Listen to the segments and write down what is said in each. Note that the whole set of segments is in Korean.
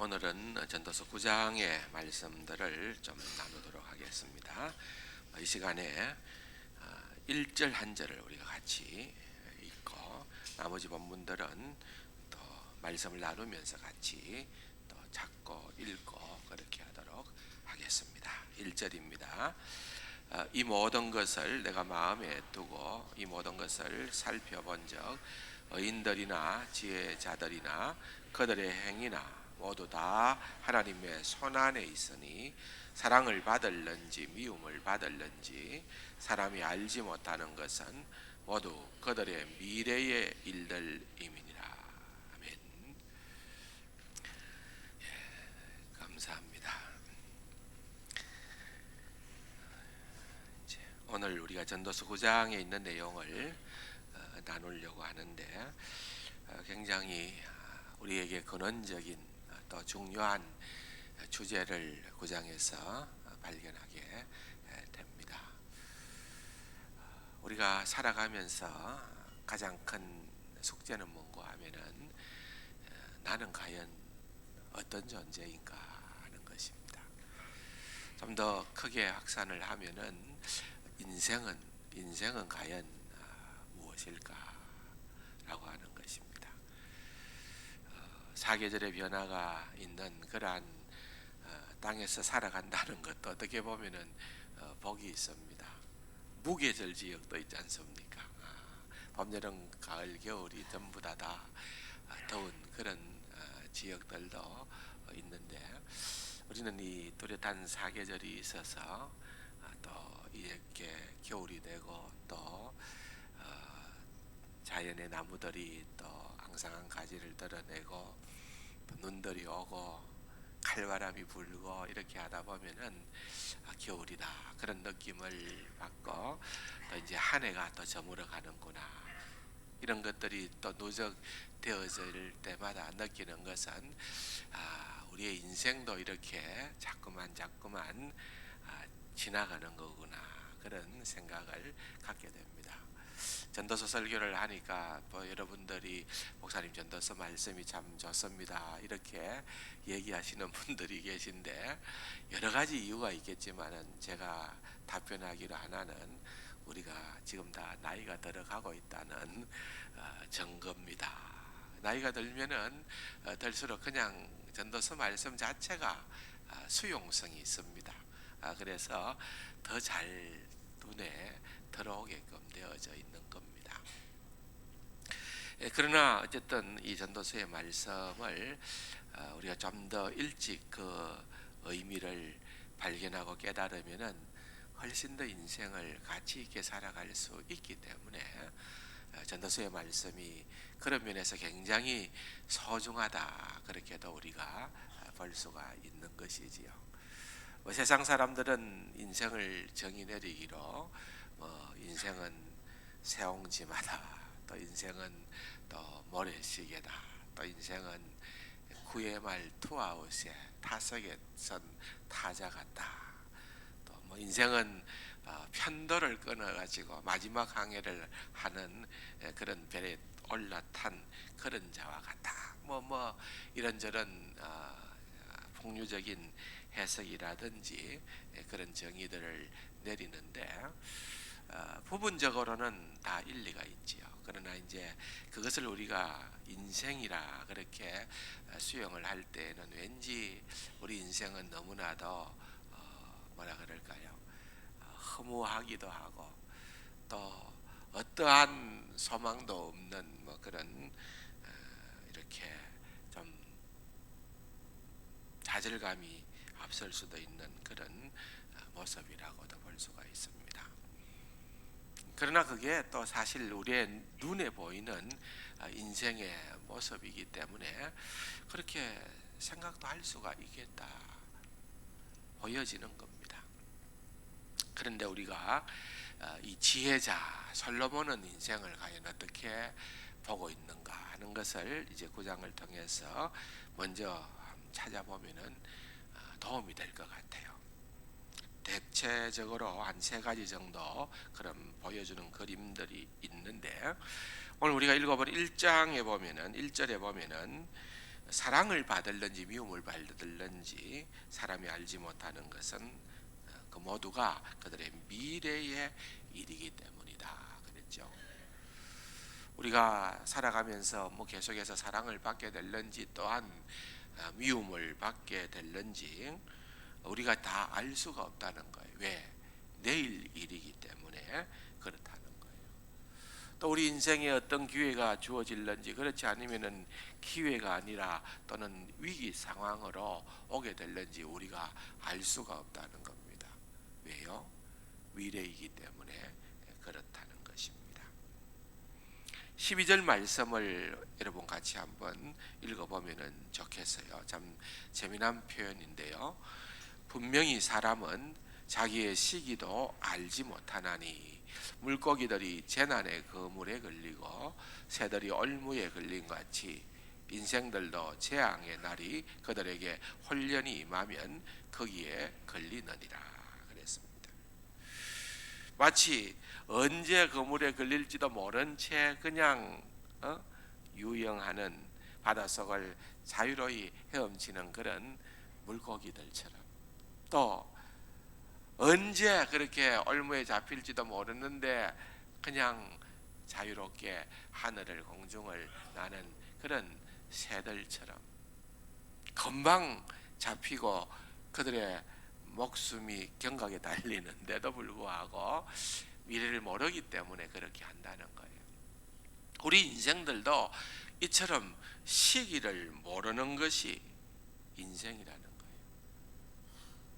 오늘은 전도서 9장의 말씀들을 좀 나누도록 하겠습니다. 이 시간에 1절 한 절을 우리가 같이 읽고 나머지 본문들은 또 말씀을 나누면서 같이 또 찾고 읽고 그렇게 하도록 하겠습니다. 1절입니다. 이 모든 것을 내가 마음에 두고 이 모든 것을 살펴본 적 의인들이나 지혜자들이나 그들의 행위나 모두 다 하나님의 손안에 있으니 사랑을 받을는지 미움을 받을는지 사람이 알지 못하는 것은 모두 그들의 미래의 일들임이니라. 아멘. 감사합니다. 오늘 우리가 전도서 9장에 있는 내용을 나누려고 하는데 굉장히 우리에게 근원적인 또 중요한 주제를 9장에서 발견하게 됩니다. 우리가 살아가면서 가장 큰 숙제는 뭔가 하면은 나는 과연 어떤 존재인가 하는 것입니다. 좀 더 크게 확산을 하면은 인생은 과연 무엇일까라고 하는 것입니다. 사계절의 변화가 있는 그러한 땅에서 살아간다는 것도 어떻게 보면은 복이 있습니다. 무계절 지역도 있지 않습니까? 봄, 여름, 가을, 겨울이 전부 다 더운 그런 지역들도 있는데 우리는 이 뚜렷한 사계절이 있어서 또 이렇게 겨울이 되고 또 자연의 나무들이 또 앙상한 가지를 드러내고 또 눈들이 오고 칼바람이 불고 이렇게 하다 보면은 겨울이다 그런 느낌을 받고 또 이제 한 해가 또 저물어 가는구나 이런 것들이 또 누적되어질 때마다 느끼는 것은 우리의 인생도 이렇게 자꾸만 지나가는 거구나 그런 생각을 갖게 됩니다. 전도서 설교를 하니까 여러분들이 목사님 전도서 말씀이 참 좋습니다 이렇게 얘기하시는 분들이 계신데 여러 가지 이유가 있겠지만은 제가 답변하기로 하나는 우리가 지금 다 나이가 들어가고 있다는 증거입니다. 나이가 들면은 들수록 그냥 전도서 말씀 자체가 수용성이 있습니다. 그래서 더 잘 눈에 들어오게끔 되어져 있는 겁니다. 그러나 어쨌든 이 전도서의 말씀을 우리가 좀 더 일찍 그 의미를 발견하고 깨달으면은 훨씬 더 인생을 가치 있게 살아갈 수 있기 때문에 전도서의 말씀이 그런 면에서 굉장히 소중하다 그렇게도 우리가 볼 수가 있는 것이지요. 세상 사람들은 인생을 정의 내리기로 인생은 새옹지마다 또 인생은 또 모래시계다 또 인생은 구의 말 투아웃에 타석에 선 타자 같다 또 뭐 인생은 편도를 끊어가지고 마지막 항해를 하는 그런 별에 올라탄 그런 자와 같다 뭐 이런저런 폭류적인 해석이라든지 그런 정의들을 내리는데 부분적으로는 다 일리가 있지요. 그러나 이제 그것을 우리가 인생이라 그렇게 수용을 할 때는 왠지 우리 인생은 너무나도 뭐라 그럴까요? 허무하기도 하고 또 어떠한 소망도 없는 뭐 그런 이렇게 좀 좌절감이 앞설 수도 있는 그런 모습이라고도 볼 수가 있습니다. 그러나 그게 또 사실 우리의 눈에 보이는 인생의 모습이기 때문에 그렇게 생각도 할 수가 있겠다 보여지는 겁니다. 그런데 우리가 이 지혜자 솔로몬은 인생을 과연 어떻게 보고 있는가 하는 것을 이제 9장을 통해서 먼저 찾아보면은 도움이 될 것 같아요. 대체적으로 한 3가지 정도 그런 보여주는 그림들이 있는데 오늘 우리가 읽어본 1장에 보면은 1절에 보면은 사랑을 받을는지 미움을 받을는지 사람이 알지 못하는 것은 그 모두가 그들의 미래의 일이기 때문이다 그랬죠. 우리가 살아가면서 뭐 계속해서 사랑을 받게 될는지 또한 미움을 받게 될는지 우리가 다 알 수가 없다는 거예요. 왜? 내일 일이기 때문에 그렇다는 거예요. 또 우리 인생에 어떤 기회가 주어질는지 그렇지 않으면은 기회가 아니라 또는 위기 상황으로 오게 될는지 우리가 알 수가 없다는 겁니다. 왜요? 미래이기 때문에 그렇다는 것입니다. 12절 말씀을 여러분 같이 한번 읽어보면 좋겠어요. 참 재미난 표현인데요. 분명히 사람은 자기의 시기도 알지 못하나니 물고기들이 재난의 그물에 걸리고 새들이 올무에 걸린 같이 인생들도 재앙의 날이 그들에게 홀연히 임하면 거기에 걸리느니라 그랬습니다. 마치 언제 그물에 걸릴지도 모른 채 그냥 유영하는 바닷속을 자유로이 헤엄치는 그런 물고기들처럼, 또 언제 그렇게 올무에 잡힐지도 모르는데 그냥 자유롭게 하늘을 공중을 나는 그런 새들처럼 금방 잡히고 그들의 목숨이 경각에 달리는데도 불구하고 미래를 모르기 때문에 그렇게 한다는 거예요. 우리 인생들도 이처럼 시기를 모르는 것이 인생이라는 거예요.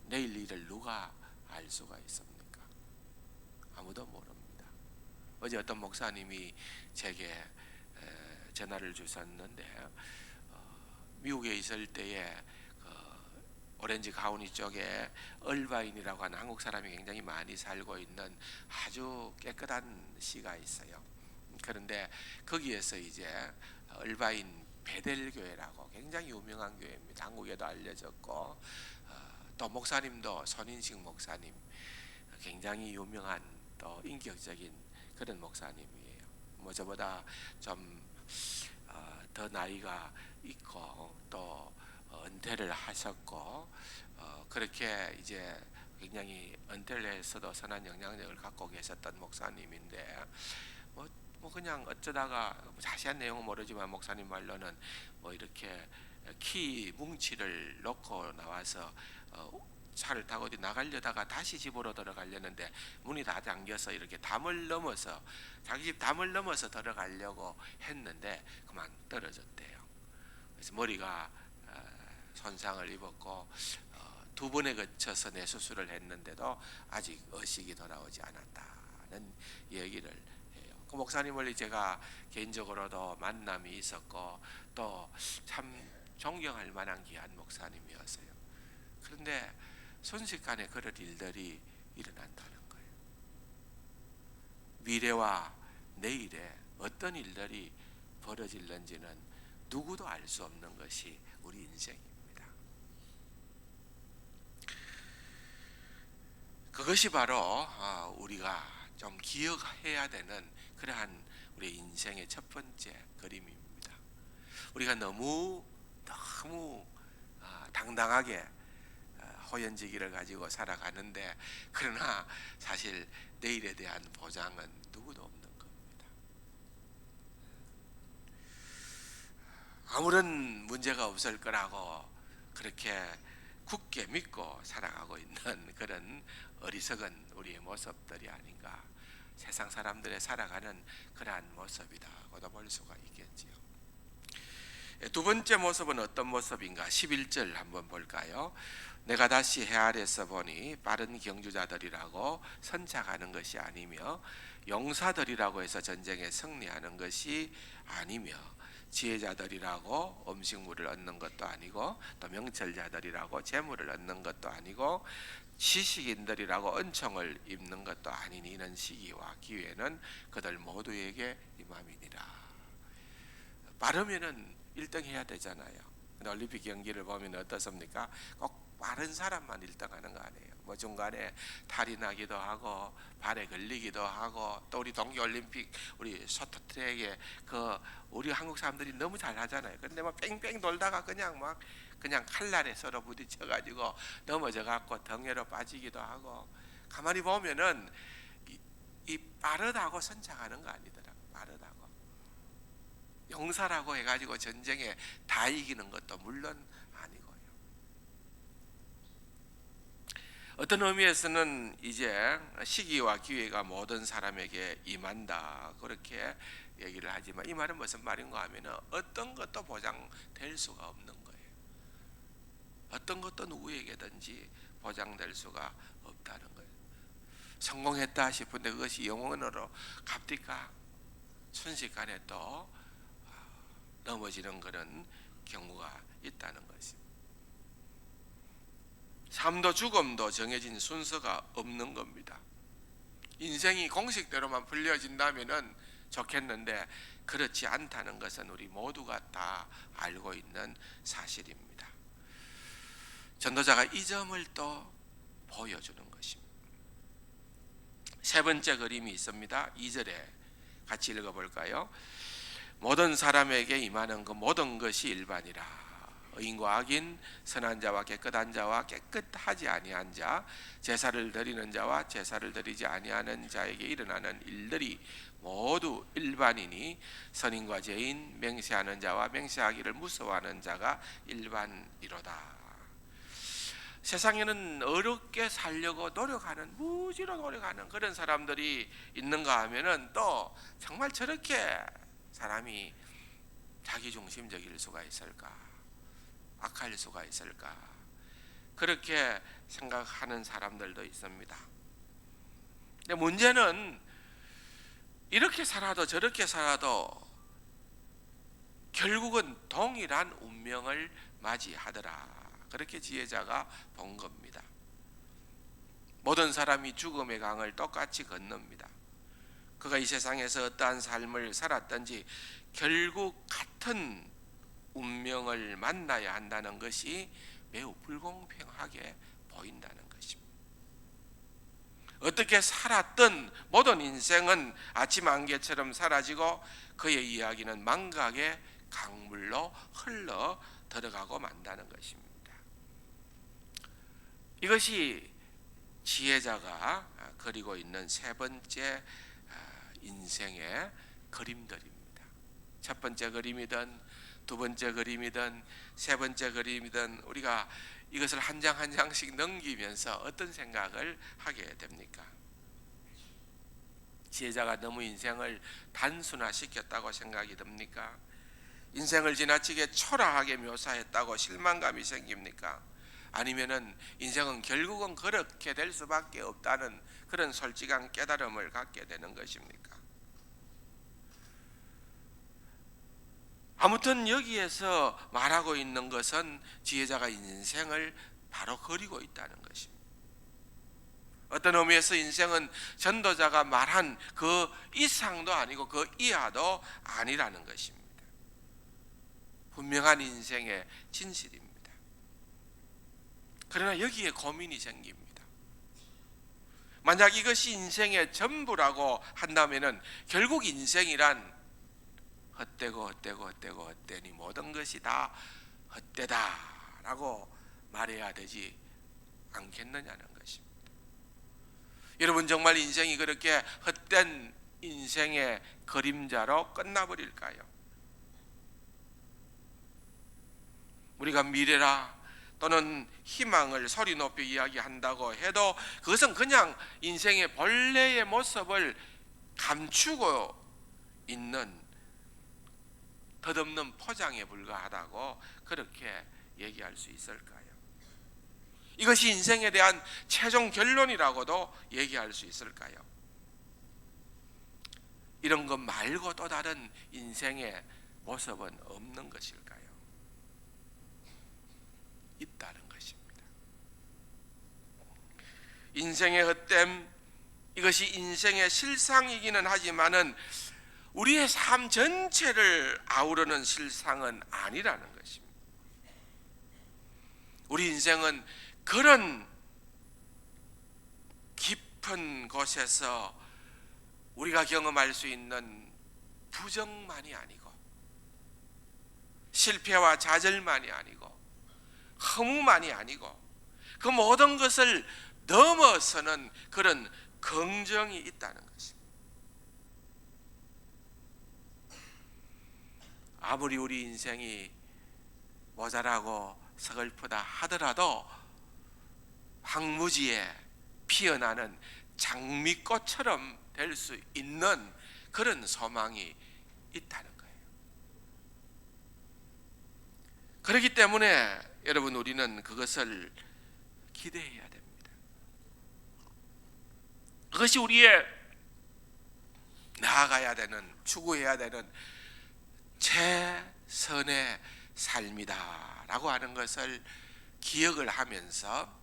내일 일을 누가 알 수가 있습니까? 아무도 모릅니다. 어제 어떤 목사님이 제게 전화를 주셨는데 미국에 있을 때에 오렌지 카운티 쪽에 얼바인이라고 하는 한국 사람이 굉장히 많이 살고 있는 아주 깨끗한 시가 있어요. 그런데 거기에서 이제 얼바인 베델교회라고 굉장히 유명한 교회입니다. 한국에도 알려졌고 또 목사님도 손인식 목사님, 굉장히 유명한 또 인격적인 그런 목사님이에요. 뭐 저보다 좀 더 나이가 있고 또 은퇴를 하셨고 그렇게 이제 굉장히 은퇴를 해서도 선한 영향력을 갖고 계셨던 목사님인데 뭐 그냥 어쩌다가 자세한 내용은 모르지만 목사님 말로는 뭐 이렇게 키 뭉치를 놓고 나와서 차를 타고 어디 나가려다가 다시 집으로 들어가려는데 문이 다 잠겨서 이렇게 담을 넘어서 자기 집 담을 넘어서 들어가려고 했는데 그만 떨어졌대요. 그래서 머리가 손상을 입었고 두 번에 걸쳐서 뇌수술을 했는데도 아직 의식이 돌아오지 않았다는 얘기를 해요. 그 목사님을 제가 개인적으로도 만남이 있었고 또 참 존경할 만한 귀한 목사님이었어요. 그런데 순식간에 그런 일들이 일어난다는 거예요. 미래와 내일에 어떤 일들이 벌어질는지는 누구도 알 수 없는 것이 우리 인생입니다. 그것이 바로 우리가 좀 기억해야 되는 그러한 우리 인생의 첫 번째 그림입니다. 우리가 너무 당당하게 호연지기를 가지고 살아가는데 그러나 사실 내일에 대한 보장은 누구도 없는 겁니다. 아무런 문제가 없을 거라고 그렇게 굳게 믿고 살아가고 있는 그런 어리석은 우리의 모습들이 아닌가, 세상 사람들의 살아가는 그러한 모습이다고도 볼 수가 있겠지요. 두 번째 모습은 어떤 모습인가? 11절 한번 볼까요? 내가 다시 해 아래서 보니 빠른 경주자들이라고 선착하는 것이 아니며 용사들이라고 해서 전쟁에 승리하는 것이 아니며 지혜자들이라고 음식물을 얻는 것도 아니고 또 명철자들이라고 재물을 얻는 것도 아니고 지식인들이라고 은총을 입는 것도 아니니 이는 시기와 기회는 그들 모두에게 임함이니라. 빠르면은 1등 해야 되잖아요. 근데 올림픽 경기를 보면 어떻습니까? 꼭 빠른 사람만 1등하는 거 아니에요. 뭐 중간에 탈이 나기도 하고 발에 걸리기도 하고, 또 우리 동계올림픽 우리 쇼트트랙에 우리 한국 사람들이 너무 잘하잖아요. 근데 막 뺑뺑 돌다가 그냥 칼날에 서로 부딪혀가지고 넘어져갖고 등에로 빠지기도 하고, 가만히 보면은 이 빠르다고 선창하는 거 아니더라고. 빠르다고 용사라고 해가지고 전쟁에 다 이기는 것도 물론 아니고요. 어떤 의미에서는 이제 시기와 기회가 모든 사람에게 임한다, 그렇게 얘기를 하지만, 이 말은 무슨 말인가 하면은 어떤 것도 보장될 수가 없는 거예요. 어떤 것도 누구에게든지 보장될 수가 없다는 거예요. 성공했다 싶은데 그것이 영원으로 갑니까? 순식간에 또 넘어지는 그런 경우가 있다는 것입니다. 삶도 죽음도 정해진 순서가 없는 겁니다. 인생이 공식대로만 풀려진다면 좋겠는데 그렇지 않다는 것은 우리 모두가 다 알고 있는 사실입니다. 전도자가 이 점을 또 보여주는 것입니다. 세 번째 그림이 있습니다. 2절에 같이 읽어볼까요? 모든 사람에게 임하는 그 모든 것이 일반이라. 의인과 악인, 선한 자와 깨끗한 자와 깨끗하지 아니한 자, 제사를 드리는 자와 제사를 드리지 아니하는 자에게 일어나는 일들이 모두 일반이니, 선인과 죄인, 맹세하는 자와 맹세하기를 무서워하는 자가 일반이로다. 세상에는 어렵게 살려고 노력하는, 무지로 노력하는 그런 사람들이 있는가 하면은 또 정말 저렇게 사람이 자기중심적일 수가 있을까, 악할 수가 있을까, 그렇게 생각하는 사람들도 있습니다. 근데 문제는 이렇게 살아도 저렇게 살아도 결국은 동일한 운명을 맞이하더라, 그렇게 지혜자가 본 겁니다. 모든 사람이 죽음의 강을 똑같이 건넙니다. 그가 이 세상에서 어떠한 삶을 살았든지 결국 같은 운명을 만나야 한다는 것이 매우 불공평하게 보인다는 것입니다. 어떻게 살았던 모든 인생은 아침 안개처럼 사라지고 그의 이야기는 망각의 강물로 흘러 들어가고 만다는 것입니다. 이것이 지혜자가 그리고 있는 세 번째 인생의 그림들입니다. 첫 번째 그림이든 두 번째 그림이든 세 번째 그림이든 우리가 이것을 한 장 한 장씩 넘기면서 어떤 생각을 하게 됩니까? 지혜자가 너무 인생을 단순화시켰다고 생각이 듭니까? 인생을 지나치게 초라하게 묘사했다고 실망감이 생깁니까? 아니면은 인생은 결국은 그렇게 될 수밖에 없다는 그런 솔직한 깨달음을 갖게 되는 것입니까? 아무튼 여기에서 말하고 있는 것은 지혜자가 인생을 바로 그리고 있다는 것입니다. 어떤 의미에서 인생은 전도자가 말한 그 이상도 아니고 그 이하도 아니라는 것입니다. 분명한 인생의 진실입니다. 그러나 여기에 고민이 생깁니다. 만약 이것이 인생의 전부라고 한다면은 결국 인생이란 헛되니 모든 것이 다 헛되다라고 말해야 되지 않겠느냐는 것입니다. 여러분, 정말 인생이 그렇게 헛된 인생의 그림자로 끝나버릴까요? 우리가 미래라 또는 희망을 소리 높여 이야기한다고 해도 그것은 그냥 인생의 본래의 모습을 감추고 있는 덧없는 포장에 불과하다고 그렇게 얘기할 수 있을까요? 이것이 인생에 대한 최종 결론이라고도 얘기할 수 있을까요? 이런 것 말고 또 다른 인생의 모습은 없는 것일까요? 있다는 것입니다. 인생의 헛됨, 이것이 인생의 실상이기는 하지만은 우리의 삶 전체를 아우르는 실상은 아니라는 것입니다. 우리 인생은 그런 깊은 곳에서 우리가 경험할 수 있는 부정만이 아니고 실패와 좌절만이 아니고 허무만이 아니고 그 모든 것을 넘어서는 그런 긍정이 있다는 것입니다. 아무리 우리 인생이 모자라고 서글프다 하더라도 황무지에 피어나는 장미꽃처럼 될 수 있는 그런 소망이 있다는 거예요. 그렇기 때문에 여러분, 우리는 그것을 기대해야 됩니다. 그것이 우리의 나아가야 되는, 추구해야 되는 최선의 삶이다 라고 하는 것을 기억을 하면서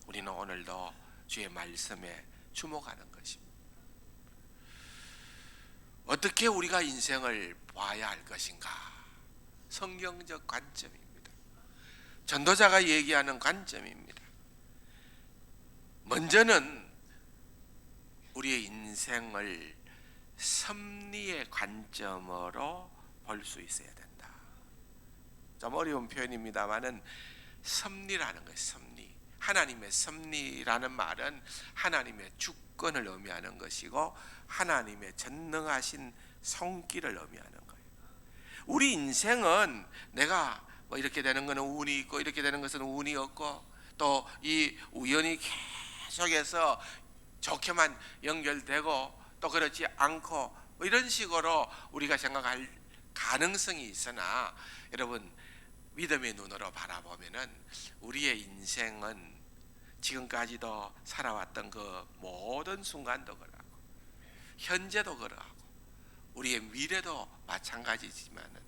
우리는 오늘도 주의 말씀에 주목하는 것입니다. 어떻게 우리가 인생을 봐야 할 것인가? 성경적 관점입니다. 전도자가 얘기하는 관점입니다. 먼저는 우리의 인생을 섭리의 관점으로 볼 수 있어야 된다. 좀 어려운 표현입니다만은 섭리라는 것이 섭리. 하나님의 섭리라는 말은 하나님의 주권을 의미하는 것이고 하나님의 전능하신 손길을 의미하는 거예요. 우리 인생은 내가 뭐 이렇게 되는 것은 운이 있고 이렇게 되는 것은 운이 없고 또 이 우연이 계속해서 좋게만 연결되고 또 그렇지 않고 뭐 이런 식으로 우리가 생각할 가능성이 있으나 여러분, 믿음의 눈으로 바라보면은 우리의 인생은 지금까지도 살아왔던 그 모든 순간도 그러하고 현재도 그러하고 우리의 미래도 마찬가지지만은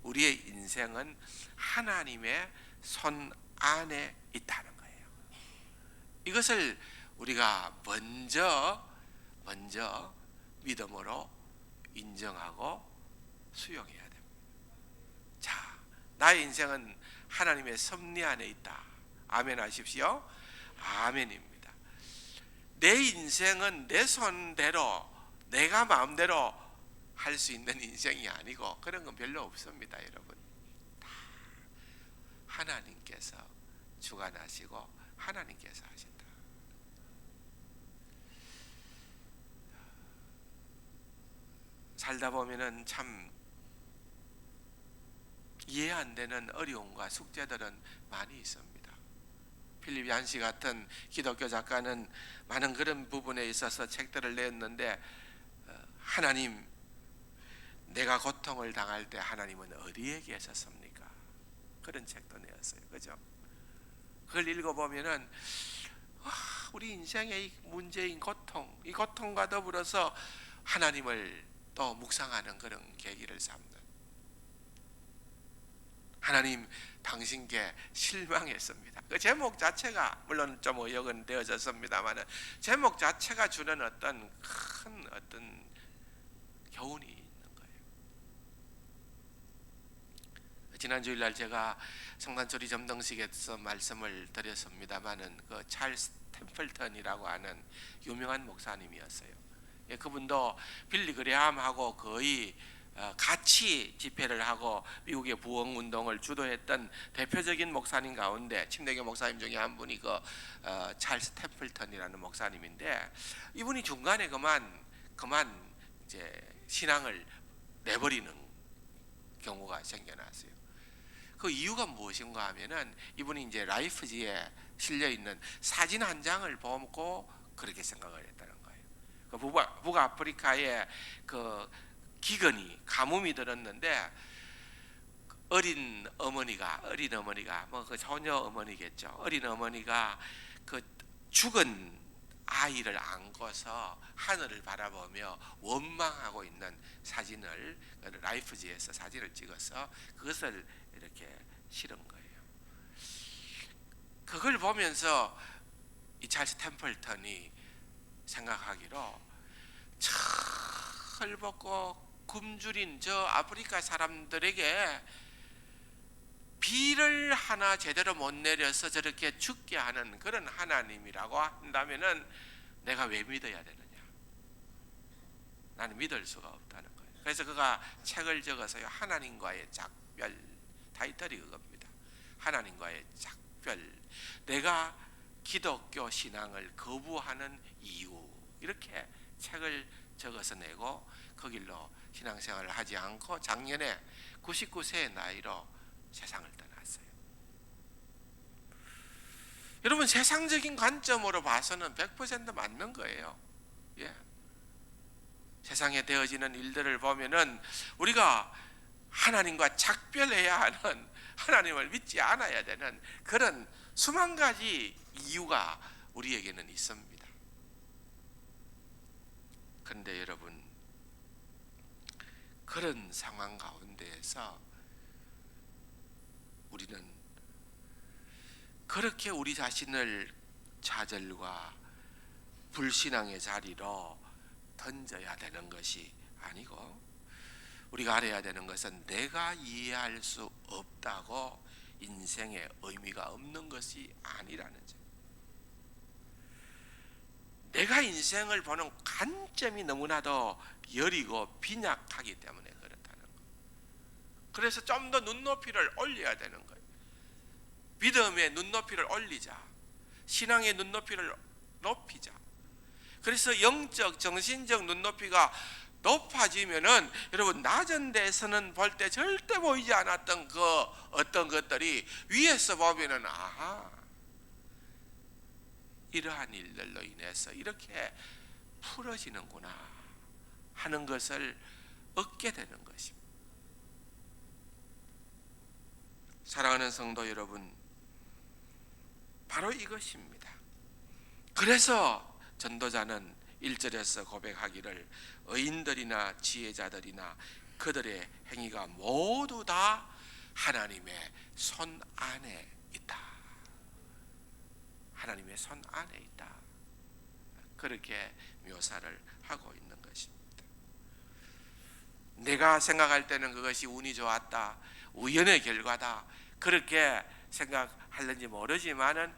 우리의 인생은 하나님의 손 안에 있다는 거예요. 이것을 우리가 먼저 믿음으로 인정하고 수용해야 됩니다. 자, 나의 인생은 하나님의 섭리 안에 있다. 아멘 하십시오. 아멘입니다. 내 인생은 내 손대로 내가 마음대로 할 수 있는 인생이 아니고 그런 건 별로 없습니다. 여러분, 다 하나님께서 주관하시고 하나님께서 하신다. 살다 보면은 참 이해 안 되는 어려움과 숙제들은 많이 있습니다. 필립 얀시 같은 기독교 작가는 많은 그런 부분에 있어서 책들을 냈는데 하나님, 내가 고통을 당할 때 하나님은 어디에 계셨습니까? 그런 책도 내었어요. 그죠? 그걸 읽어보면은 우리 인생의 이 문제인 고통, 이 고통과 더불어서 하나님을 또 묵상하는 그런 계기를 삼는, 하나님 당신께 실망했습니다. 그 제목 자체가 물론 좀 의역은 되어졌습니다만 제목 자체가 주는 어떤 큰 교훈이 있는 거예요. 지난 주일날 제가 성탄절이 점등식에서 말씀을 드렸습니다만은 그 찰스 템플턴이라고 하는 유명한 목사님이었어요. 그분도 빌리 그레함하고 거의 같이 집회를 하고 미국의 부흥운동을 주도했던 대표적인 목사님 가운데 침례교 목사님 중에 한 분이 그 찰스 템플턴이라는 목사님인데, 이분이 중간에 그만 이제 신앙을 내버리는 경우가 생겨났어요. 그 이유가 무엇인가 하면은 이분이 이제 라이프지에 실려 있는 사진 한 장을 보고 그렇게 생각을 했다는 거예요. 그 북아프리카의 그 기근이 가뭄이 들었는데 어린 어머니가 뭐 그 소녀 어머니겠죠. 어린 어머니가 그 죽은 아이를 안고서 하늘을 바라보며 원망하고 있는 사진을 라이프지에서 사진을 찍어서 그것을 이렇게 실은 거예요. 그걸 보면서 이 찰스 템플턴이 생각하기로 철벗고 굶주린 저 아프리카 사람들에게 비를 하나 제대로 못 내려서 저렇게 죽게 하는 그런 하나님이라고 한다면은 내가 왜 믿어야 되느냐? 나는 믿을 수가 없다는 거예요. 그래서 그가 책을 적어서요, 하나님과의 작별, 타이틀이 그겁니다. 하나님과의 작별, 내가 기독교 신앙을 거부하는 이유, 이렇게 책을 적어서 내고 그 길로 신앙생활을 하지 않고 작년에 99세의 나이로 세상을 떠났어요. 여러분, 세상적인 관점으로 봐서는 100% 맞는 거예요. 예. 세상에 되어지는 일들을 보면은 우리가 하나님과 작별해야 하는, 하나님을 믿지 않아야 되는 그런 수만 가지 이유가 우리에게는 있습니다. 그런데 여러분, 그런 상황 가운데에서 우리는 그렇게 우리 자신을 좌절과 불신앙의 자리로 던져야 되는 것이 아니고, 우리가 알아야 되는 것은 내가 이해할 수 없다고 인생에 의미가 없는 것이 아니라는 점. 내가 인생을 보는 관점이 너무나도 여리고 빈약하기 때문에 그렇다는 거. 그래서 좀 더 눈높이를 올려야 되는 거예요. 믿음의 눈높이를 올리자. 신앙의 눈높이를 높이자. 그래서 영적, 정신적 눈높이가 높아지면은 여러분, 낮은 데서는 볼 때 절대 보이지 않았던 그 어떤 것들이 위에서 보면은 아하, 이러한 일들로 인해서 이렇게 풀어지는구나 하는 것을 얻게 되는 것입니다. 사랑하는 성도 여러분, 바로 이것입니다. 그래서 전도자는 1절에서 고백하기를 의인들이나 지혜자들이나 그들의 행위가 모두 다 하나님의 손 안에 있다. 하나님의 손 안에 있다. 그렇게 묘사를 하고 있는 것입니다. 내가 생각할 때는 그것이 운이 좋았다, 우연의 결과다, 그렇게 생각할는지 모르지만은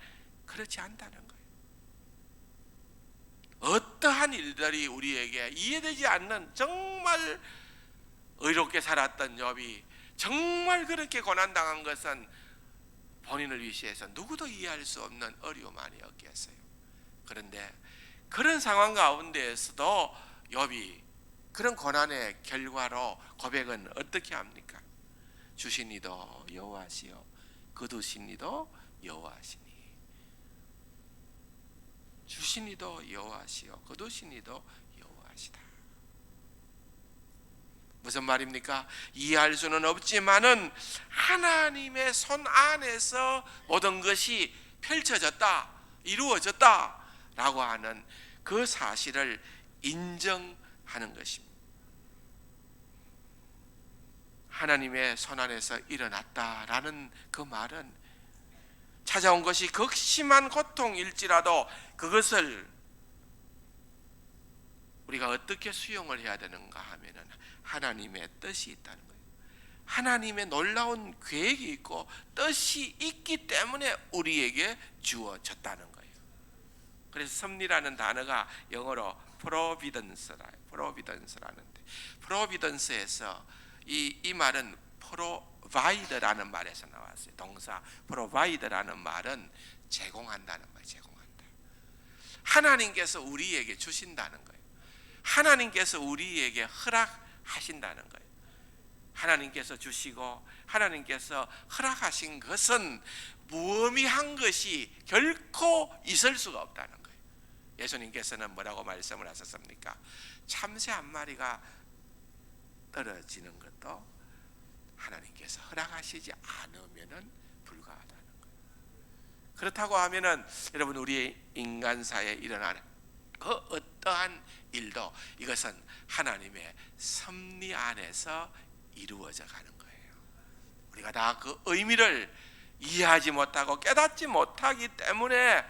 그렇지 않다는 거예요. 어떠한 일들이 우리에게 이해되지 않는, 정말 의롭게 살았던 욥이 정말 그렇게 고난당한 것은 본인을 위시해서 누구도 이해할 수 없는 어려움 아니었겠어요. 그런데 그런 상황 가운데에서도 욥이 그런 고난의 결과로 고백은 어떻게 합니까? 주신 이도 여호와시요 거두신 이도 여호와시니. 주신 이도 여호와시요 거두신 이도 여호와시다. 무슨 말입니까? 이해할 수는 없지만은 하나님의 손 안에서 모든 것이 펼쳐졌다, 이루어졌다 라고 하는 그 사실을 인정하는 것입니다. 하나님의 손 안에서 일어났다라는 그 말은 찾아온 것이 극심한 고통일지라도 그것을 우리가 어떻게 수용을 해야 되는가 하면은 하나님의 뜻이 있다는 거예요. 하나님의 놀라운 계획이 있고 뜻이 있기 때문에 우리에게 주어졌다는 거예요. 그래서 섭리라는 단어가 영어로 providence라는데, providence에서 이 말은 provide라는 말에서 나왔어요. 동사 provide라는 말은 제공한다는 말, 제공한다. 하나님께서 우리에게 주신다는 거예요. 하나님께서 우리에게 허락하신다는 거예요. 하나님께서 주시고 하나님께서 허락하신 것은 무의미한 것이 결코 있을 수가 없다는 거예요. 예수님께서는 뭐라고 말씀을 하셨습니까? 참새 한 마리가 떨어지는 것도 하나님께서 허락하시지 않으면은 불가하다는 거예요. 그렇다고 하면은 여러분, 우리의 인간사에 일어나는 그 어떠한 일도 이것은 하나님의 섭리 안에서 이루어져 가는 거예요. 우리가 다 그 의미를 이해하지 못하고 깨닫지 못하기 때문에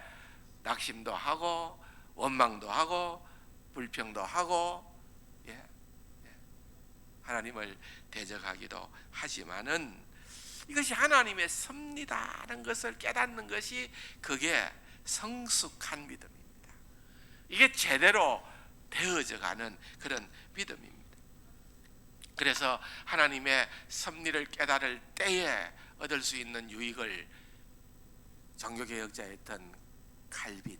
낙심도 하고 원망도 하고 불평도 하고 하나님을 대적하기도 하지만은 이것이 하나님의 섭리다라는 것을 깨닫는 것이 그게 성숙한 믿음입니다. 이게 제대로 되어져 가는 그런 믿음입니다. 그래서 하나님의 섭리를 깨달을 때에 얻을 수 있는 유익을 종교개혁자였던 칼빈,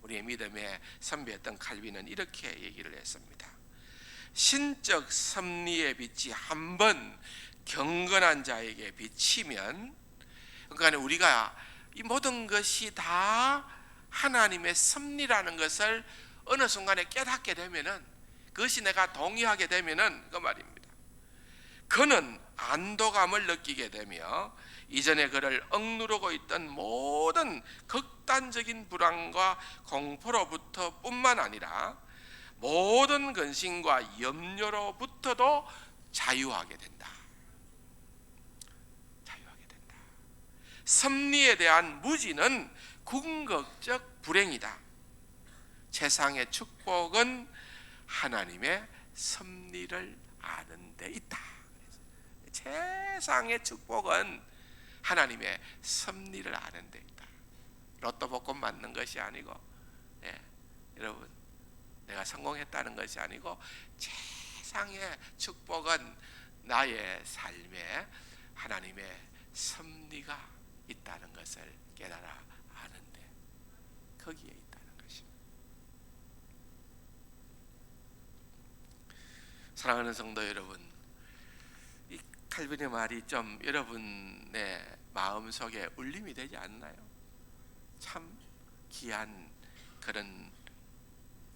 우리의 믿음의 선배였던 칼빈은 이렇게 얘기를 했습니다. 신적 섭리의 빛이 한번 경건한 자에게 비치면, 그러니까 우리가 이 모든 것이 다 하나님의 섭리라는 것을 어느 순간에 깨닫게 되면은, 그것이 내가 동의하게 되면은 그 말입니다. 그는 안도감을 느끼게 되며 이전에 그를 억누르고 있던 모든 극단적인 불안과 공포로부터 뿐만 아니라 모든 근심과 염려로부터도 자유하게 된다. 자유하게 된다. 섭리에 대한 무지는 궁극적 불행이다. 세상의 축복은 하나님의 섭리를 아는 데 있다. 세상의 축복은 하나님의 섭리를 아는 데 있다. 로또 복권 맞는 것이 아니고, 여러분, 내가 성공했다는 것이 아니고, 세상의 축복은 나의 삶에 하나님의 섭리가 있다는 것을 깨달아 아는데 거기에 있다는 것입니다. 사랑하는 성도 여러분, 이 칼빈의 말이 좀 여러분의 마음속에 울림이 되지 않나요? 참 귀한 그런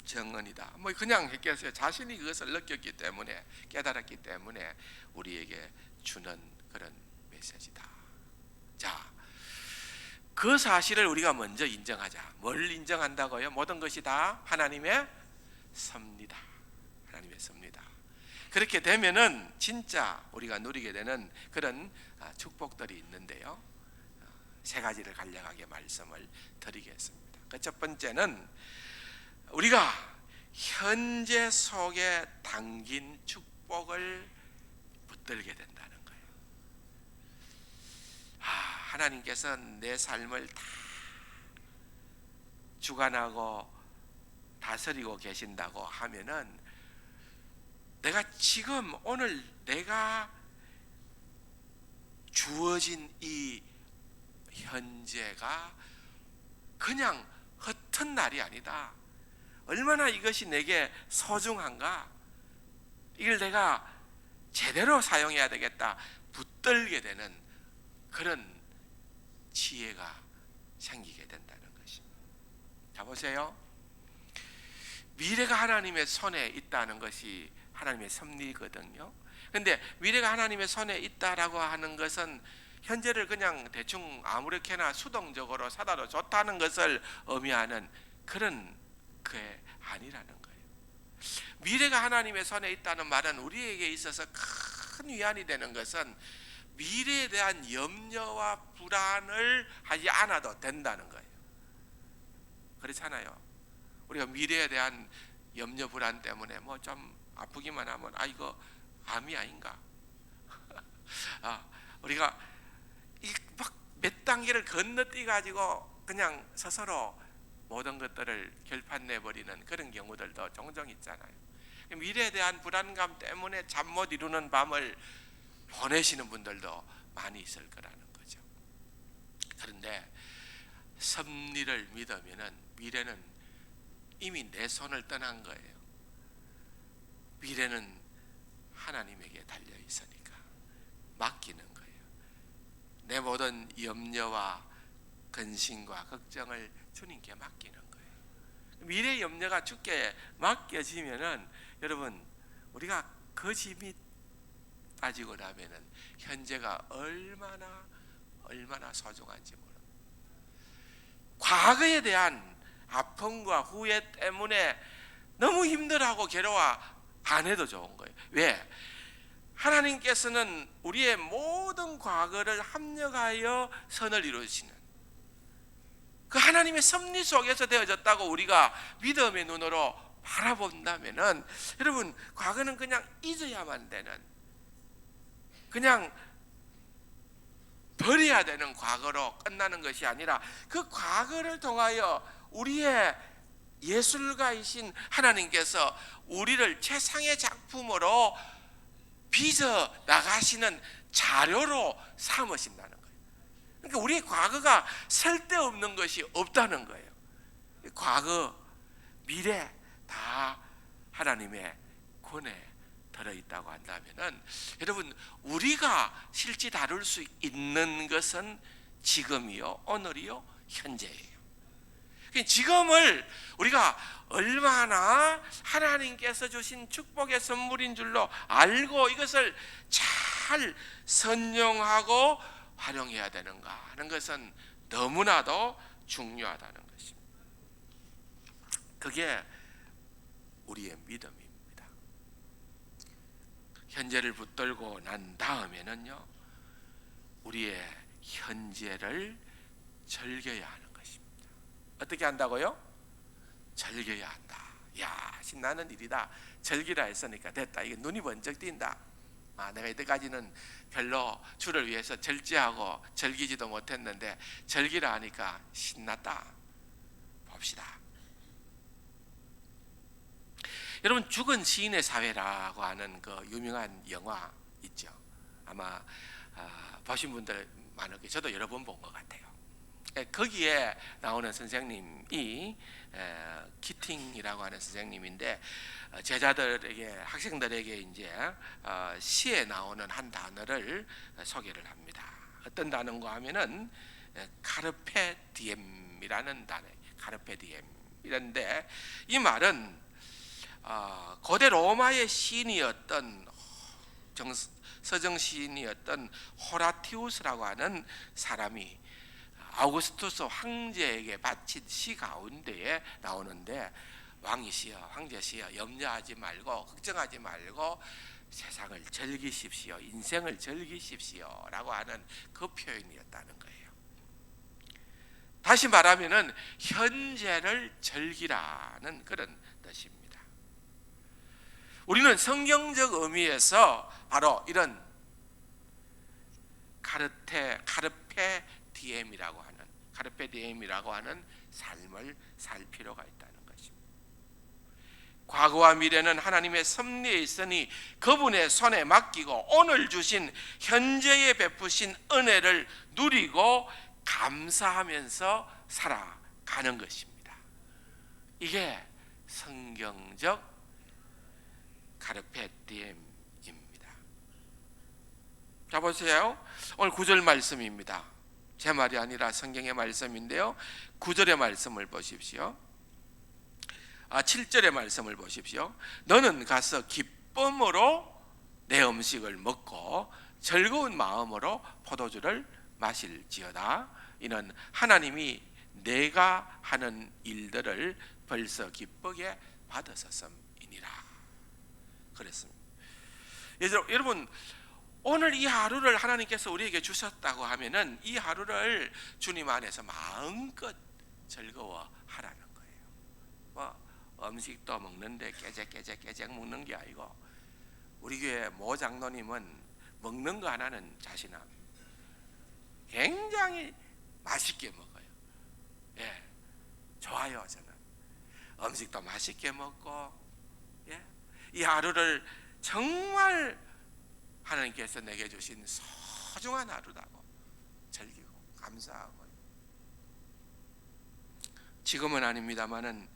정언이다. 뭐 그냥 했겠어요. 자신이 그것을 느꼈기 때문에, 깨달았기 때문에 우리에게 주는 그런 메시지다. 자, 그 사실을 우리가 먼저 인정하자. 뭘 인정한다고요? 모든 것이 다 하나님의 섭리다. 하나님의 섭리다. 그렇게 되면은 진짜 우리가 누리게 되는 그런 축복들이 있는데요, 세 가지를 간략하게 말씀을 드리겠습니다. 그 첫 번째는 우리가 현재 속에 담긴 축복을 붙들게 된다는 거예요. 하나님께서 내 삶을 다 주관하고 다스리고 계신다고 하면은, 내가 지금 오늘 내가 주어진 이 현재가 그냥 헛된 날이 아니다. 얼마나 이것이 내게 소중한가, 이걸 내가 제대로 사용해야 되겠다 붙들게 되는 그런 지혜가 생기게 된다는 것입니다. 자, 보세요. 미래가 하나님의 손에 있다는 것이 하나님의 섭리거든요. 근데 미래가 하나님의 손에 있다라고 하는 것은 현재를 그냥 대충 아무렇게나 수동적으로 살아도 좋다는 것을 의미하는 그런 게 아니라는 거예요. 미래가 하나님의 손에 있다는 말은 우리에게 있어서 큰 위안이 되는 것은 미래에 대한 염려와 불안을 하지 않아도 된다는 거예요. 그렇잖아요. 우리가 미래에 대한 염려 불안 때문에 뭐 좀 아프기만 하면 이거 암이 아닌가? 우리가 막 몇 단계를 건너뛰어 가지고 그냥 스스로 모든 것들을 결판내버리는 그런 경우들도 종종 있잖아요. 미래에 대한 불안감 때문에 잠 못 이루는 밤을 보내시는 분들도 많이 있을 거라는 거죠. 그런데 섭리를 믿으면은 미래는 이미 내 손을 떠난 거예요. 미래는 하나님에게 달려 있으니까 맡기는 거예요. 내 모든 염려와 근심과 걱정을 주님께 맡기는 거예요. 미래의 염려가 주께 맡겨지면은, 여러분, 우리가 그 짐이 빠지고 나면은 현재가 얼마나 소중한지 모릅니다. 과거에 대한 아픔과 후회 때문에 너무 힘들어하고 괴로워 안 해도 좋은 거예요. 왜? 하나님께서는 우리의 모든 과거를 합력하여 선을 이루시는 그 하나님의 섭리 속에서 되어졌다고 우리가 믿음의 눈으로 바라본다면은, 여러분, 과거는 그냥 잊어야만 되는, 그냥 버려야 되는 과거로 끝나는 것이 아니라 그 과거를 통하여 우리의 예술가이신 하나님께서 우리를 최상의 작품으로 빚어 나가시는 자료로 삼으신다는 거예요. 그러니까 우리의 과거가 쓸데없는 것이 없다는 거예요. 과거, 미래 다 하나님의 권에 들어있다고 한다면은, 여러분, 우리가 실제 다룰 수 있는 것은 지금이요, 오늘이요, 현재예요. 지금을 우리가 얼마나 하나님께서 주신 축복의 선물인 줄로 알고 이것을 잘 선용하고 활용해야 되는가 하는 것은 너무나도 중요하다는 것입니다. 그게 우리의 믿음입니다. 현재를 붙들고 난 다음에는요, 우리의 현재를 즐겨야 하는 것입니다. 어떻게 한다고요? 즐겨야 한다. 야, 신나는 일이다. 즐기라 했으니까 됐다. 이게 눈이 번쩍 띈다. 내가 이때까지는 별로 주를 위해서 절제하고 즐기지도 못했는데 즐기라 하니까 신났다. 봅시다. 여러분, 죽은 시인의 사회라고 하는 그 유명한 영화 있죠. 아마 보신 분들 많을 거예요. 저도 여러 번 본 것 같아요. 거기에 나오는 선생님이 키팅이라고 하는 선생님인데, 제자들에게, 학생들에게 이제 시에 나오는 한 단어를 소개를 합니다. 어떤 단어인가 하면은 카르페 디엠이라는 단어예요. 카르페 디엠. 이런데 이 말은 고대 로마의 시인이었던 서정 시인이었던 호라티우스라고 하는 사람이 아우구스투스 황제에게 바친 시 가운데에 나오는데, 왕이시여, 황제시여, 염려하지 말고 걱정하지 말고 세상을 즐기십시오, 인생을 즐기십시오 라고 하는 그 표현이었다는 거예요. 다시 말하면은 현재를 즐기라는 그런 뜻입니다. 우리는 성경적 의미에서 바로 이런 카르페 디엠이라고 하는 삶을 살 필요가 있다는 것입니다. 과거와 미래는 하나님의 섭리에 있으니 그분의 손에 맡기고 오늘 주신 현재에 베푸신 은혜를 누리고 감사하면서 살아가는 것입니다. 이게 성경적 카르페 디엠입니다. 자, 보세요. 오늘 9절 말씀입니다. 제 말이 아니라 성경의 말씀인데요, 9절의 말씀을 보십시오. 7절의 말씀을 보십시오. 너는 가서 기쁨으로 내 음식을 먹고 즐거운 마음으로 포도주를 마실지어다. 이는 하나님이 내가 하는 일들을 벌써 기쁘게 받으셨음이니라. 그랬습니다. 여러분, 오늘 이 하루를 하나님께서 우리에게 주셨다고 하면은 이 하루를 주님 안에서 마음껏 즐거워하라는 거예요. 뭐 음식도 먹는데 깨작 먹는 게 아니고, 우리 교회 모 장로님은 먹는 거 하나는 자신함. 굉장히 맛있게 먹어요. 예, 좋아요. 저는 음식도 맛있게 먹고, 예, 이 하루를 정말 하나님께서 내게 주신 소중한 하루라고 즐기고 감사하고. 지금은 아닙니다만은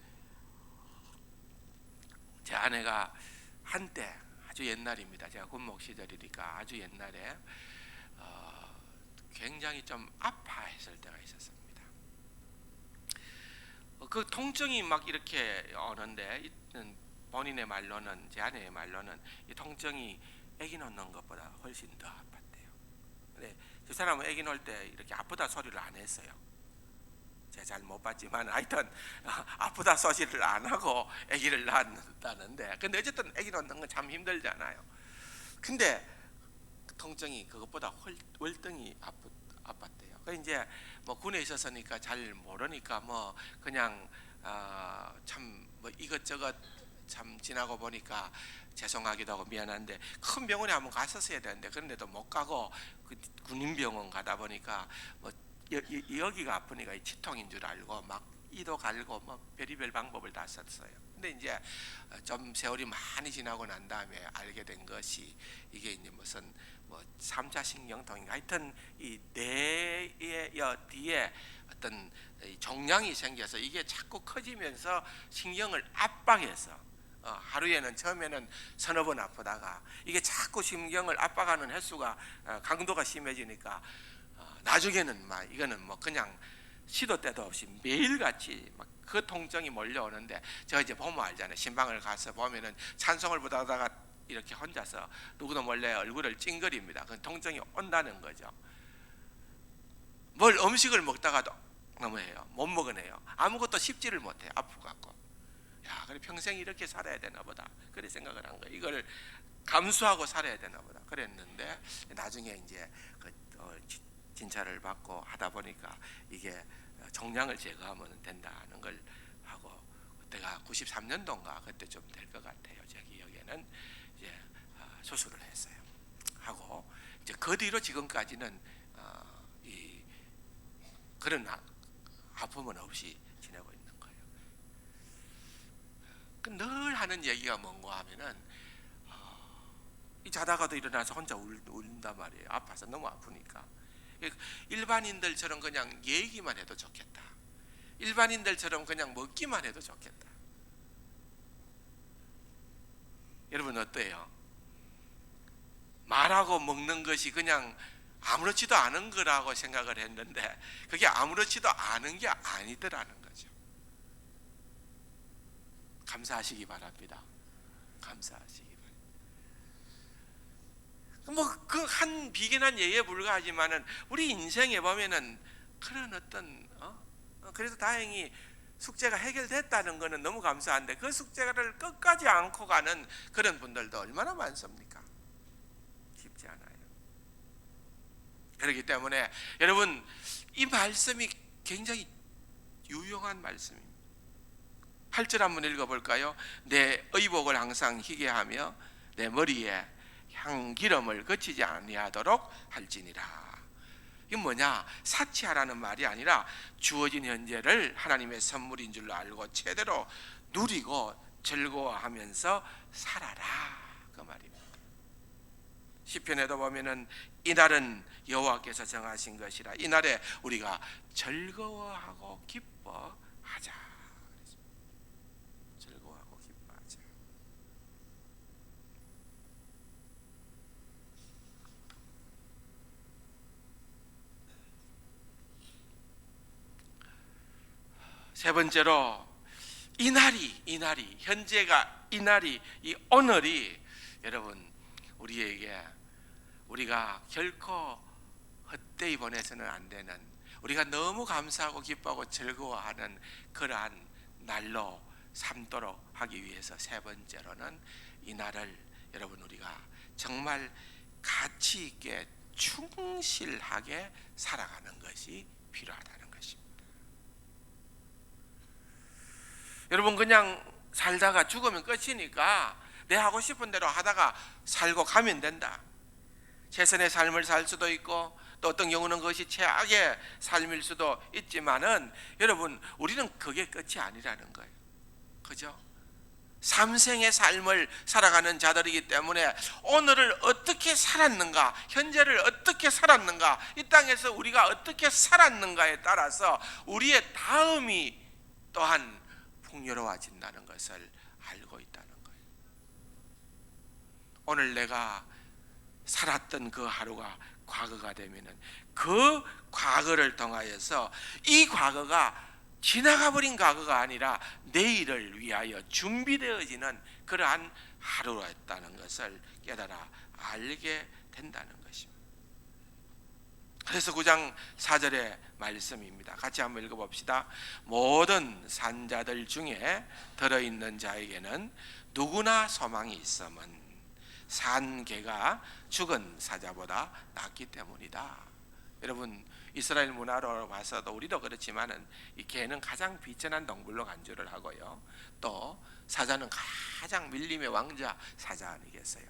제 아내가 한때, 아주 옛날입니다. 제가 군목 시절이니까 아주 옛날에 굉장히 좀 아파했을 때가 있었습니다. 그 통증이 막 이렇게 오는데, 본인의 말로는, 제 아내의 말로는 이 통증이 아기 낳는 것보다 훨씬 더 아팠대요. 근데 그 사람은 아기 낳을 때 이렇게 아프다 소리를 안 했어요. 제가 잘 못 봤지만 하여튼 아프다 소리를 안 하고 아기를 낳았다는데, 근데 어쨌든 아기 낳는 건 참 힘들잖아요. 근데 통증이 그것보다 월등히 아팠대요. 그 이제 뭐 군에 있었으니까 잘 모르니까 뭐 그냥 참 뭐 이것저것 참 지나고 보니까 죄송하기도 하고 미안한데 큰 병원에 한번 갔었어야 되는데 그런데도 못 가고 그 군인병원 가다 보니까 뭐 여기가 아프니까 치통인 줄 알고 막 이도 갈고 뭐 별의별 방법을 다 썼어요. 근데 이제 좀 세월이 많이 지나고 난 다음에 알게 된 것이 이게 이제 무슨 뭐 3차 신경통인가 하여튼 이 뇌의 뒤에 어떤 종양이 생겨서 이게 자꾸 커지면서 신경을 압박해서 하루에는 처음에는 서너 번 아프다가 이게 자꾸 신경을 압박하는 횟수가 강도가 심해지니까 나중에는 막 이거는 뭐 그냥 시도 때도 없이 매일같이 막 그 통증이 몰려오는데 제가 이제 보면 알잖아요. 신방을 가서 보면은 찬송을 부르다가 이렇게 혼자서 누구도 몰래 얼굴을 찡그립니다. 그 통증이 온다는 거죠. 뭘 음식을 먹다가도 너무 해요. 못 먹으네요. 아무것도 씹지를 못해요. 아프갖고. 야, 그래 평생 이렇게 살아야 되나 보다. 그래 생각을 한 거예요. 이걸 감수하고 살아야 되나 보다. 그랬는데 나중에 이제 진찰을 받고 하다 보니까 이게 종양을 제거하면 된다는 걸 하고 그때가 93년도인가 그때 좀 될 것 같아요. 제 기억에는 이제 수술을 했어요. 하고 이제 그 뒤로 지금까지는 이 그런 아픔은 없이 지내고 있는 거예요. 늘 하는 얘기가 뭔가 하면은 이 자다가도 일어나서 혼자 울린단 말이에요. 아파서 너무 아프니까. 일반인들처럼 그냥 얘기만 해도 좋겠다. 일반인들처럼 그냥 먹기만 해도 좋겠다. 여러분 어때요? 말하고 먹는 것이 그냥 아무렇지도 않은 거라고 생각을 했는데 그게 아무렇지도 않은 게 아니더라는 거죠. 감사하시기 바랍니다. 감사하시기 바랍니다. 뭐 그 한 비견한 예에 불과하지만은 우리 인생에 보면은 그런 어떤 그래서 다행히 숙제가 해결됐다는 것은 너무 감사한데 그 숙제를 끝까지 안고 가는 그런 분들도 얼마나 많습니까? 쉽지 않아요. 그렇기 때문에 여러분 이 말씀이 굉장히 유용한 말씀입니다. 8절 한번 읽어볼까요? 내 의복을 항상 희게 하며 내 머리에 향기름을 거치지 아니하도록 할지니라. 이게 뭐냐? 사치하라는 말이 아니라 주어진 현재를 하나님의 선물인 줄 알고 제대로 누리고 즐거워하면서 살아라 그 말입니다. 시편에도 보면은 이날은 여호와께서 정하신 것이라 이날에 우리가 즐거워하고 기뻐하자. 즐거워하고 기뻐하자. 세 번째로 이날이 현재가 이날이 이 오늘이 여러분 우리에게 우리가 결코 헛되이 보내서는 안 되는 우리가 너무 감사하고 기뻐하고 즐거워하는 그러한 날로 삼도록 하기 위해서 세 번째로는 이날을 여러분 우리가 정말 가치 있게 충실하게 살아가는 것이 필요하다는 것입니다. 여러분 그냥 살다가 죽으면 끝이니까 내 하고 싶은 대로 하다가 살고 가면 된다. 최선의 삶을 살 수도 있고 또 어떤 경우는 그것이 최악의 삶일 수도 있지만은 여러분 우리는 그게 끝이 아니라는 거예요. 그죠? 삼생의 삶을 살아가는 자들이기 때문에 오늘을 어떻게 살았는가, 현재를 어떻게 살았는가, 이 땅에서 우리가 어떻게 살았는가에 따라서 우리의 다음이 또한 풍요로워진다는 것을 알고 있다는 거예요. 오늘 내가 살았던 그 하루가 과거가 되면은 그 과거를 통하여서 이 과거가 지나가 버린 과거가 아니라 내일을 위하여 준비되어지는 그러한 하루였다는 것을 깨달아 알게 된다는 것입니다. 그래서 9장 4절의 말씀입니다. 같이 한번 읽어봅시다. 모든 산자들 중에 들어있는 자에게는 누구나 소망이 있음은 산 개가 죽은 사자보다 낫기 때문이다. 여러분 이스라엘 문화로 봐서도 우리도 그렇지만은 이 개는 가장 비천한 동물로 간주를 하고요. 또 사자는 가장 밀림의 왕자 사자 아니겠어요?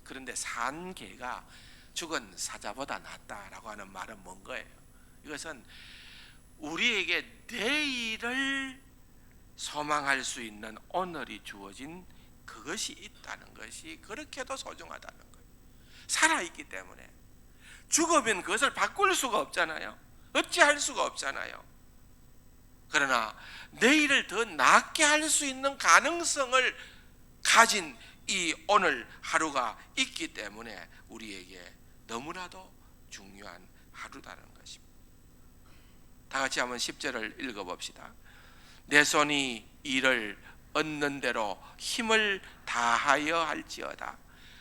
그런데 산 개가 죽은 사자보다 낫다라고 하는 말은 뭔 거예요? 이것은 우리에게 내일을 소망할 수 있는 오늘이 주어진 그것이 있다는 것이 그렇게도 소중하다는 거예요. 살아있기 때문에. 죽으면 그것을 바꿀 수가 없잖아요. 어찌할 수가 없잖아요. 그러나 내일을 더 낫게 할 수 있는 가능성을 가진 이 오늘 하루가 있기 때문에 우리에게 너무나도 중요한 하루다는 것입니다. 다 같이 한번 10절을 읽어봅시다. 내 손이 이를 얻는 대로 힘을 다하여 할지어다.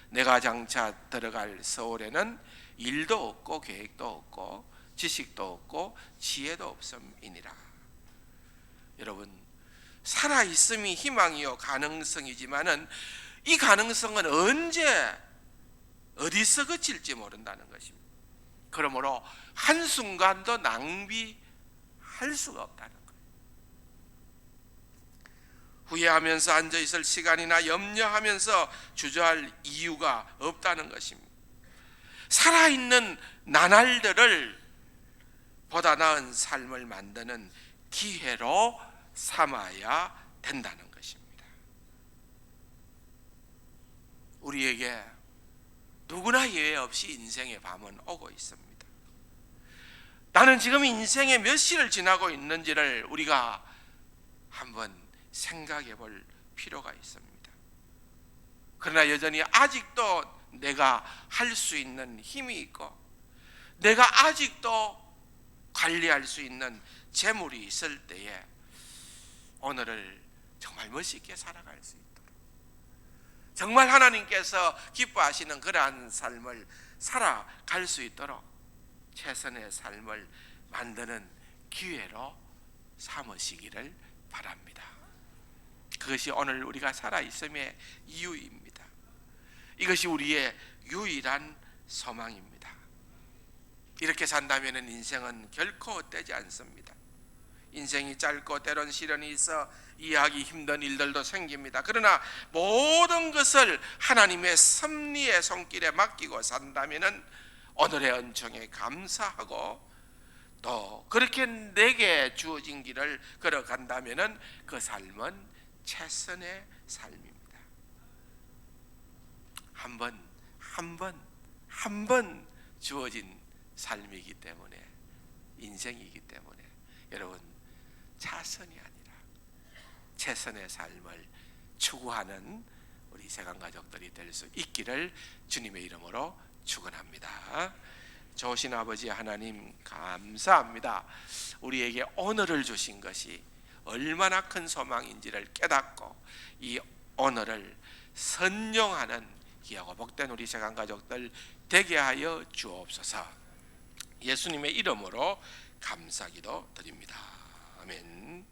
내가 장차 들어갈 서울에는 일도 없고 계획도 없고 지식도 없고 지혜도 없음이니라. 여러분, 살아있음이 희망이요 가능성이지만은 이 가능성은 언제 어디서 그칠지 모른다는 것입니다. 그러므로 한순간도 낭비할 수가 없다는 거예요. 후회하면서 앉아있을 시간이나 염려하면서 주저할 이유가 없다는 것입니다. 살아있는 나날들을 보다 나은 삶을 만드는 기회로 삼아야 된다는 것입니다. 우리에게 누구나 예외 없이 인생의 밤은 오고 있습니다. 나는 지금 인생의 몇 시를 지나고 있는지를 우리가 한번 생각해 볼 필요가 있습니다. 그러나 여전히 아직도 내가 할 수 있는 힘이 있고 내가 아직도 관리할 수 있는 재물이 있을 때에 오늘을 정말 멋있게 살아갈 수 있도록, 정말 하나님께서 기뻐하시는 그러한 삶을 살아갈 수 있도록 최선의 삶을 만드는 기회로 삼으시기를 바랍니다. 그것이 오늘 우리가 살아있음의 이유입니다. 이것이 우리의 유일한 소망입니다. 이렇게 산다면 인생은 결코 헛되지 않습니다. 인생이 짧고 때론 시련이 있어 이해하기 힘든 일들도 생깁니다. 그러나 모든 것을 하나님의 섭리의 손길에 맡기고 산다면 오늘의 은총에 감사하고 또 그렇게 내게 주어진 길을 걸어간다면 그 삶은 최선의 삶입니다. 한 번 주어진 삶이기 때문에, 인생이기 때문에 여러분, 차선이 아니라 최선의 삶을 추구하는 우리 세강 가족들이 될 수 있기를 주님의 이름으로 축원합니다. 좋으신 아버지 하나님, 감사합니다. 우리에게 오늘을 주신 것이 얼마나 큰 소망인지를 깨닫고 이 오늘을 선용하는 귀하고 복된 우리 세강 가족들 되게 하여 주옵소서. 예수님의 이름으로 감사기도 드립니다. 아멘.